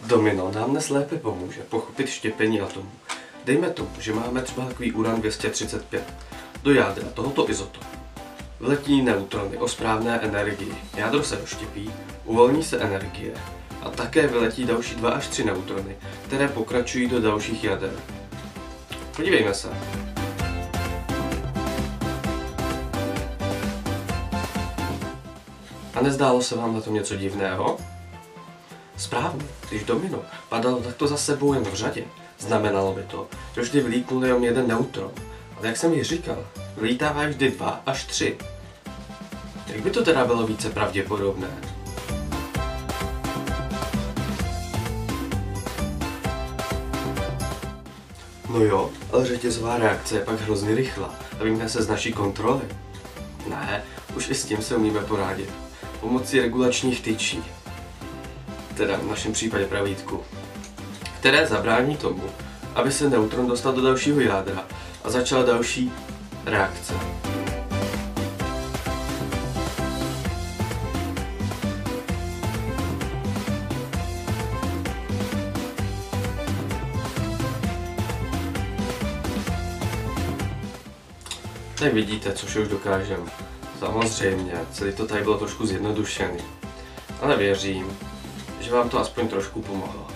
Domino nám dnes lépe pomůže pochopit štěpení atomů. Dejme tomu, že máme třeba takový uran 235. Do jádra tohoto izotopu vletí neutrony o správné energii. Jádro se rozštěpí, uvolní se energie a také vyletí další 2 až 3 neutrony, které pokračují do dalších jader. Podívejme se. A nezdálo se vám na tom něco divného? Správně, když domino padalo takto za sebou jen v řadě, znamenalo by to, že vždy vylítnul jenom jeden neutron. Ale jak jsem ji říkal, vylítává vždy 2 až 3. Jak by to teda bylo více pravděpodobné? No jo, ale řetězová reakce je pak hrozně rychlá a vymkne se z naší kontroly. Ne, už i s tím se umíme poradit. Pomocí regulačních tyčí, teda v našem případě pravítku, které zabrání tomu, aby se neutron dostal do dalšího jádra a začala další reakce. Tak vidíte, co už dokážeme. Samozřejmě, celý to tady bylo trošku zjednodušený. Ale věřím, že vám to aspoň trošku pomohlo.